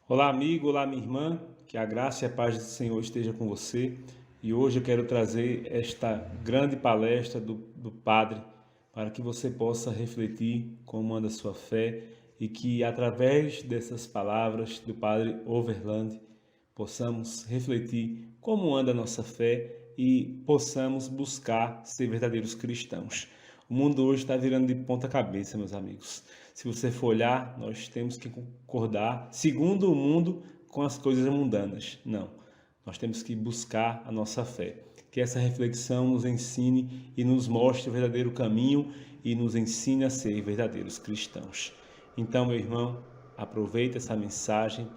Olá, amigo, olá, minha irmã, que a graça e a paz do Senhor esteja com você. E hoje eu quero trazer esta grande palestra do Padre para que você possa refletir como anda a sua fé e que através dessas palavras do Padre Overland possamos refletir como anda a nossa fé e possamos buscar ser verdadeiros cristãos. O mundo hoje está virando de ponta cabeça, meus amigos. Se você for olhar, nós temos que concordar, segundo o mundo, com as coisas mundanas. Não, nós temos que buscar a nossa fé. Que essa reflexão nos ensine e nos mostre o verdadeiro caminho e nos ensine a ser verdadeiros cristãos. Então, meu irmão, aproveita essa mensagem,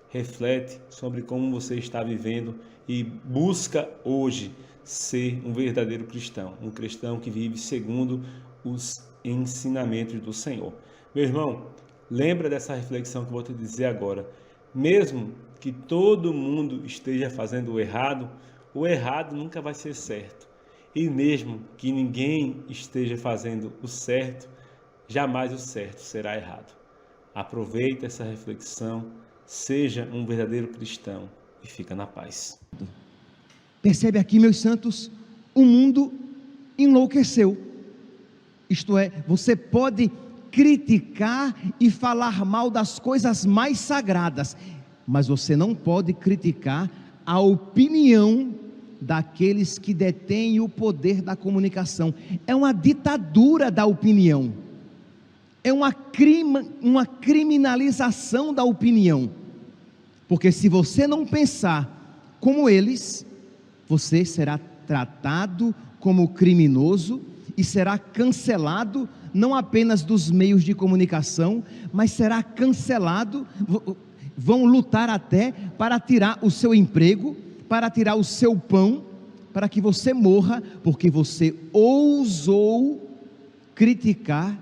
reflete sobre como você está vivendo e busca hoje ser um verdadeiro cristão, um cristão que vive segundo os ensinamentos do Senhor. Meu irmão, lembra dessa reflexão que eu vou te dizer agora. Mesmo que todo mundo esteja fazendo o errado nunca vai ser certo. E mesmo que ninguém esteja fazendo o certo, jamais o certo será errado. Aproveita essa reflexão, seja um verdadeiro cristão e fica na paz. Percebe aqui, meus santos, o mundo enlouqueceu. Isto é, você pode criticar e falar mal das coisas mais sagradas, mas você não pode criticar a opinião daqueles que detêm o poder da comunicação. É uma ditadura da opinião, é uma criminalização da opinião, porque se você não pensar como eles, você será tratado como criminoso e será cancelado, não apenas dos meios de comunicação, mas será cancelado. Vão lutar até para tirar o seu emprego, para tirar o seu pão, para que você morra, porque você ousou criticar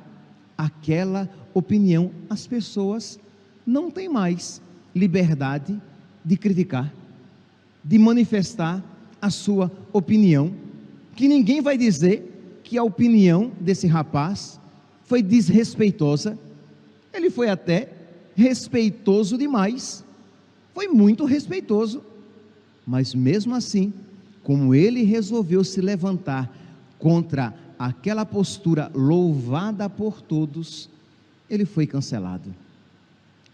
aquela opinião. As pessoas não têm mais liberdade de criticar, de manifestar a sua opinião, que ninguém vai dizer que a opinião desse rapaz foi desrespeitosa. Ele foi até respeitoso demais, foi muito respeitoso, mas mesmo assim, como ele resolveu se levantar contra aquela postura louvada por todos, ele foi cancelado.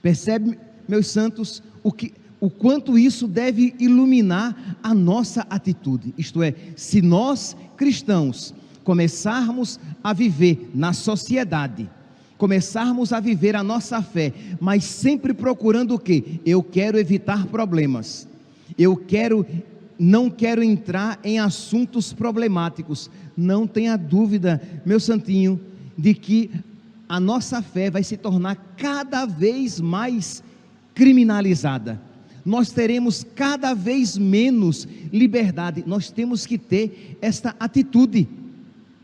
Percebe, meus santos, o quanto isso deve iluminar a nossa atitude? Isto é, se nós cristãos começarmos a viver na sociedade, começarmos a viver a nossa fé, mas sempre procurando o quê? Eu quero evitar problemas, não quero entrar em assuntos problemáticos. Não tenha dúvida, meu santinho, de que a nossa fé vai se tornar cada vez mais criminalizada. Nós teremos cada vez menos liberdade. Nós temos que ter esta atitude,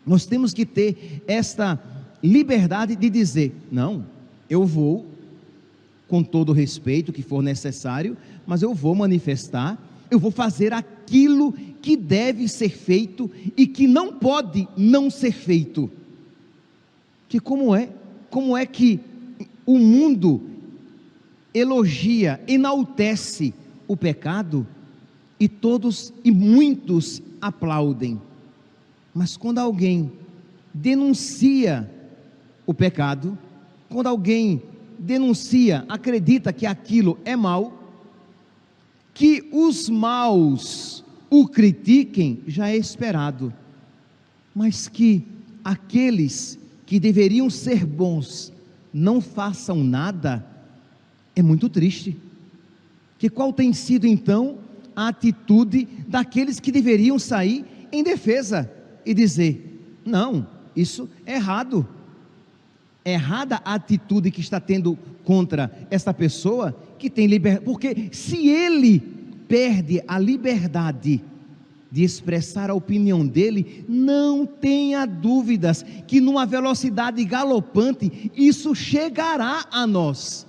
nós temos que ter esta liberdade de dizer: não, eu vou, com todo o respeito que for necessário, mas eu vou manifestar, eu vou fazer aquilo que deve ser feito e que não pode não ser feito. Que como é que o mundo elogia, enaltece o pecado e muitos aplaudem, mas quando alguém denuncia o pecado, quando alguém denuncia, acredita que aquilo é mal, que os maus o critiquem, já é esperado, mas que aqueles que deveriam ser bons não façam nada, é muito triste. Que qual tem sido então a atitude daqueles que deveriam sair em defesa e dizer: não, isso é errado, é errada a atitude que está tendo contra esta pessoa que tem liberdade, porque se ele perde a liberdade de expressar a opinião dele, não tenha dúvidas que numa velocidade galopante isso chegará a nós.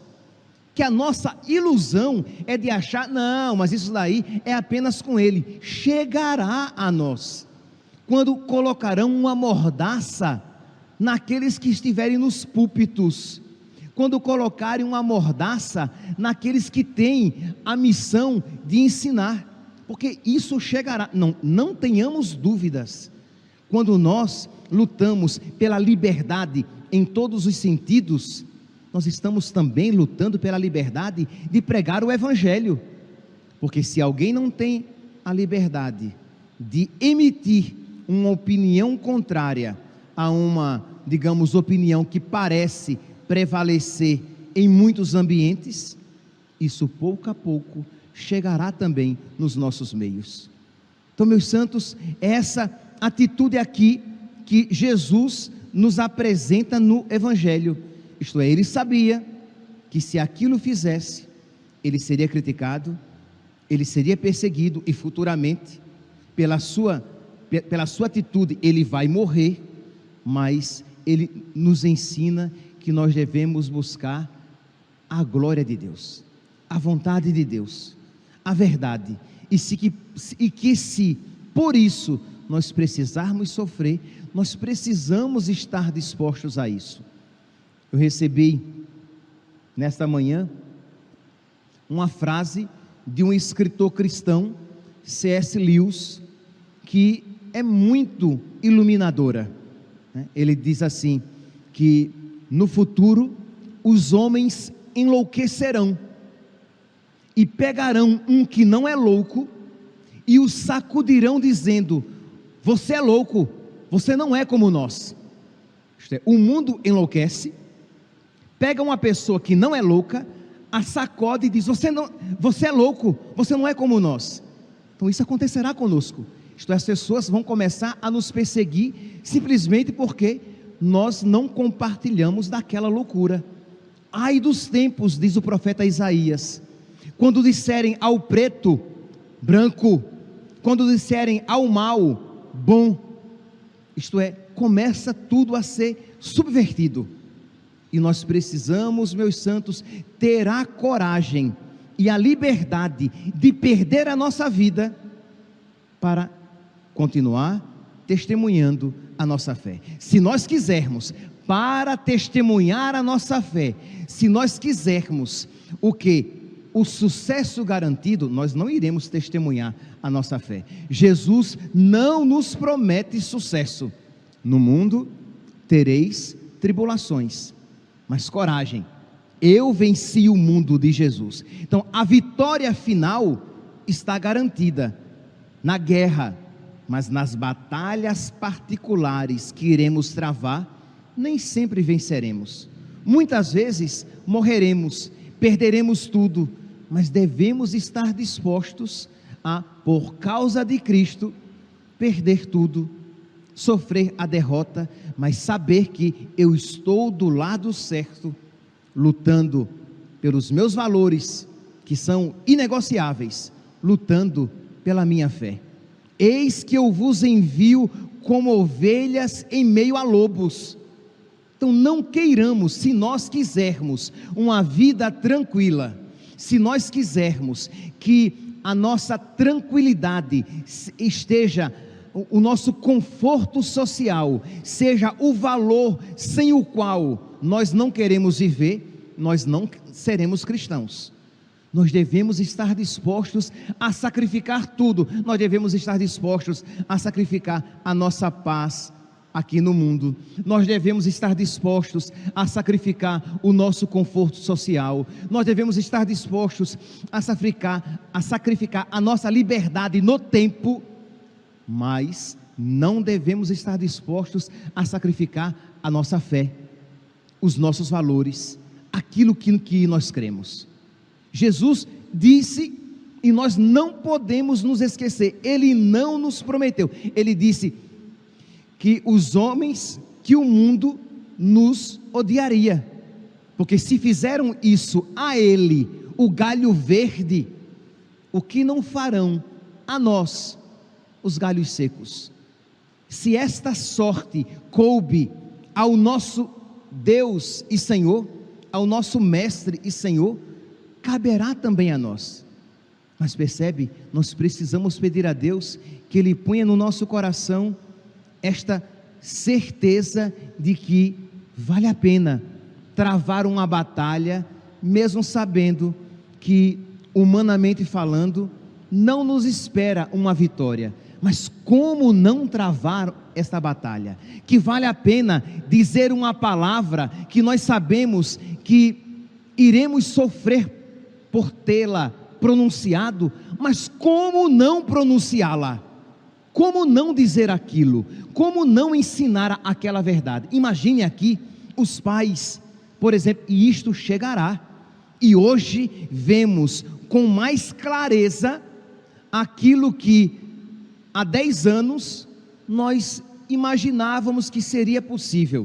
Que a nossa ilusão é de achar: não, mas isso daí é apenas com ele. Chegará a nós, quando colocarão uma mordaça naqueles que estiverem nos púlpitos, quando colocarem uma mordaça naqueles que têm a missão de ensinar, porque isso chegará. Não tenhamos dúvidas, quando nós lutamos pela liberdade em todos os sentidos, nós estamos também lutando pela liberdade de pregar o Evangelho, porque se alguém não tem a liberdade de emitir uma opinião contrária a uma, digamos, opinião que parece prevalecer em muitos ambientes, isso pouco a pouco chegará também nos nossos meios. Então, meus santos, essa atitude aqui que Jesus nos apresenta no Evangelho, isto é, ele sabia que se aquilo fizesse, ele seria criticado, ele seria perseguido e futuramente, pela sua atitude, ele vai morrer, mas ele nos ensina que nós devemos buscar a glória de Deus, a vontade de Deus, a verdade, e que se por isso nós precisarmos sofrer, nós precisamos estar dispostos a isso. Eu recebi nesta manhã uma frase de um escritor cristão, C.S. Lewis, que é muito iluminadora. Ele diz assim, que no futuro os homens enlouquecerão e pegarão um que não é louco e o sacudirão dizendo: você é louco, você não é como nós. Isto é, o mundo enlouquece, pega uma pessoa que não é louca, a sacode e diz: você é louco, você não é como nós. Então isso acontecerá conosco. Isto é, as pessoas vão começar a nos perseguir simplesmente porque nós não compartilhamos daquela loucura. Ai dos tempos, diz o profeta Isaías, quando disserem ao preto, branco, quando disserem ao mal, bom. Isto é, começa tudo a ser subvertido. E nós precisamos, meus santos, ter a coragem e a liberdade de perder a nossa vida para continuar testemunhando a nossa fé. Se nós quisermos, para testemunhar a nossa fé, se nós quisermos o que? O sucesso garantido, nós não iremos testemunhar a nossa fé. Jesus não nos promete sucesso. No mundo tereis tribulações, mas coragem, eu venci o mundo de Jesus. Então a vitória final está garantida na guerra, mas nas batalhas particulares que iremos travar, nem sempre venceremos. Muitas vezes morreremos, perderemos tudo, mas devemos estar dispostos a, por causa de Cristo, perder tudo, sofrer a derrota, mas saber que eu estou do lado certo, lutando pelos meus valores, que são inegociáveis, lutando pela minha fé. Eis que eu vos envio como ovelhas em meio a lobos. Então não queiramos, se nós quisermos uma vida tranquila, se nós quisermos que a nossa tranquilidade esteja, o nosso conforto social seja o valor sem o qual nós não queremos viver, nós não seremos cristãos. Nós devemos estar dispostos a sacrificar tudo, nós devemos estar dispostos a sacrificar a nossa paz aqui no mundo, nós devemos estar dispostos a sacrificar o nosso conforto social, nós devemos estar dispostos a sacrificar a nossa liberdade no tempo, mas não devemos estar dispostos a sacrificar a nossa fé, os nossos valores, aquilo que nós cremos. Jesus disse, e nós não podemos nos esquecer, Ele não nos prometeu, Ele disse que os homens, que o mundo nos odiaria, porque se fizeram isso a Ele, o galho verde, o que não farão a nós, os galhos secos? Se esta sorte coube ao nosso Deus e Senhor, ao nosso Mestre e Senhor, caberá também a nós. Mas percebe, nós precisamos pedir a Deus que Ele ponha no nosso coração esta certeza de que vale a pena travar uma batalha, mesmo sabendo que, humanamente falando, não nos espera uma vitória. Mas como não travar esta batalha? Que vale a pena dizer uma palavra que nós sabemos que iremos sofrer por tê-la pronunciado, mas como não pronunciá-la? Como não dizer aquilo? Como não ensinar aquela verdade? Imagine aqui os pais, por exemplo, e isto chegará. E hoje vemos com mais clareza aquilo que há 10 anos nós imaginávamos que seria possível.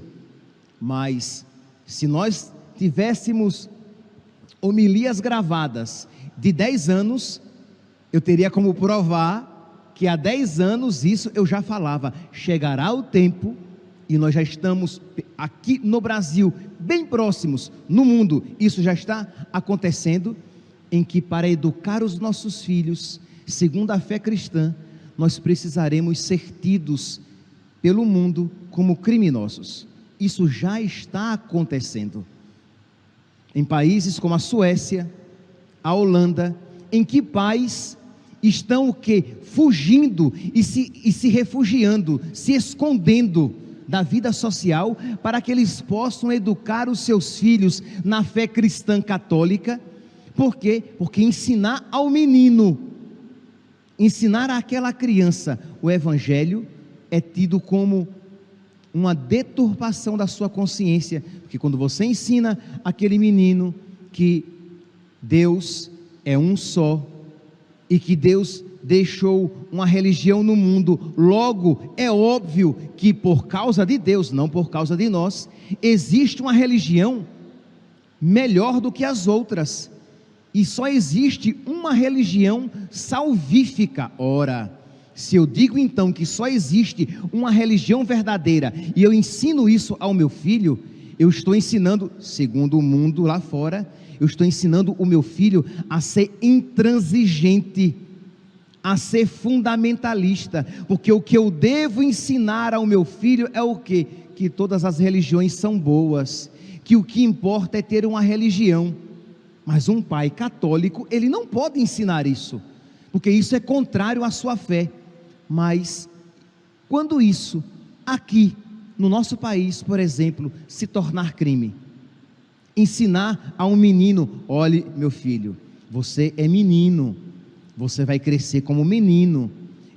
Mas se nós tivéssemos homilias gravadas de 10 anos, eu teria como provar que há 10 anos isso eu já falava. Chegará o tempo, e nós já estamos aqui no Brasil, bem próximos, no mundo, isso já está acontecendo, em que para educar os nossos filhos, segundo a fé cristã, nós precisaremos ser tidos pelo mundo como criminosos. Isso já está acontecendo em países como a Suécia, a Holanda, em que pais estão o quê? Fugindo e se refugiando, se escondendo da vida social, para que eles possam educar os seus filhos na fé cristã católica. Por quê? Porque ensinar ao menino, ensinar àquela criança o evangelho é tido como uma deturpação da sua consciência, porque quando você ensina aquele menino que Deus é um só, e que Deus deixou uma religião no mundo, logo é óbvio que por causa de Deus, não por causa de nós, existe uma religião melhor do que as outras, e só existe uma religião salvífica. Ora, se eu digo então que só existe uma religião verdadeira, e eu ensino isso ao meu filho, eu estou ensinando, segundo o mundo lá fora, eu estou ensinando o meu filho a ser intransigente, a ser fundamentalista, porque o que eu devo ensinar ao meu filho é o quê? Que todas as religiões são boas, que o que importa é ter uma religião. Mas um pai católico, ele não pode ensinar isso, porque isso é contrário à sua fé. Mas quando isso aqui no nosso país, por exemplo, se tornar crime, ensinar a um menino: olhe, meu filho, você é menino, você vai crescer como menino,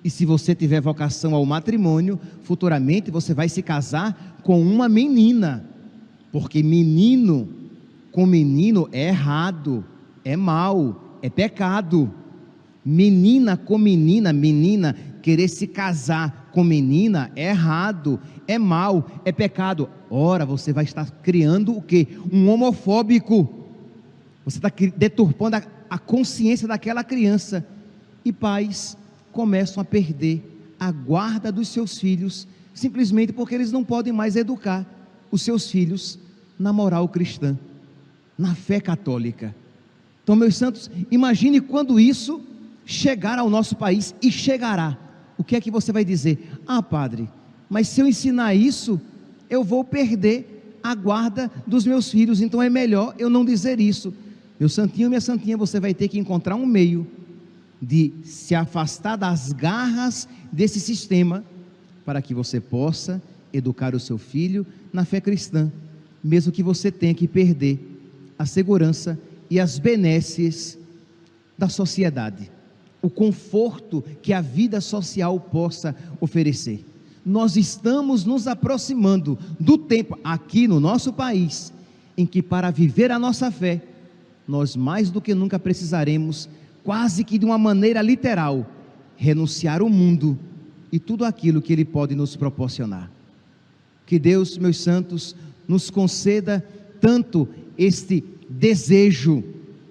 e se você tiver vocação ao matrimônio, futuramente você vai se casar com uma menina, porque menino com menino é errado, é mal, é pecado. Menina com menina, menina querer se casar com menina é errado, é mal, é pecado. Ora, você vai estar criando o quê? Um homofóbico. Você está deturpando a consciência daquela criança. E pais começam a perder a guarda dos seus filhos, simplesmente porque eles não podem mais educar os seus filhos na moral cristã, na fé católica. Então, meus santos, imagine quando isso chegar ao nosso país, e chegará. O que é que você vai dizer? Ah, padre, mas se eu ensinar isso, eu vou perder a guarda dos meus filhos, então é melhor eu não dizer isso. Meu santinho, minha santinha, você vai ter que encontrar um meio de se afastar das garras desse sistema, para que você possa educar o seu filho na fé cristã, mesmo que você tenha que perder a segurança e as benesses da sociedade, o conforto que a vida social possa oferecer. Nós estamos nos aproximando do tempo, aqui no nosso país, em que para viver a nossa fé, nós mais do que nunca precisaremos, quase que de uma maneira literal, renunciar ao mundo e tudo aquilo que ele pode nos proporcionar. Que Deus, meus santos, nos conceda tanto este desejo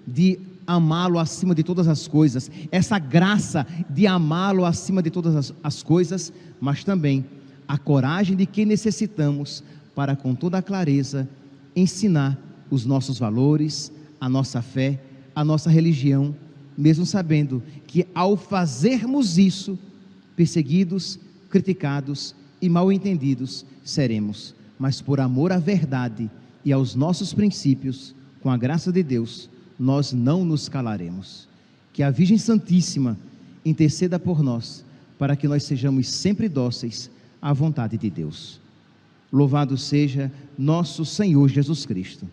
de amá-lo acima de todas as coisas, essa graça de amá-lo acima de todas as coisas, mas também a coragem de que necessitamos para, com toda a clareza, ensinar os nossos valores, a nossa fé, a nossa religião, mesmo sabendo que ao fazermos isso, perseguidos, criticados e mal entendidos seremos, mas por amor à verdade e aos nossos princípios, com a graça de Deus, nós não nos calaremos. Que a Virgem Santíssima interceda por nós, para que nós sejamos sempre dóceis à vontade de Deus. Louvado seja nosso Senhor Jesus Cristo,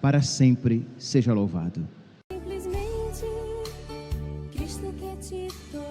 para sempre seja louvado. Simplesmente Cristo quer te tocar.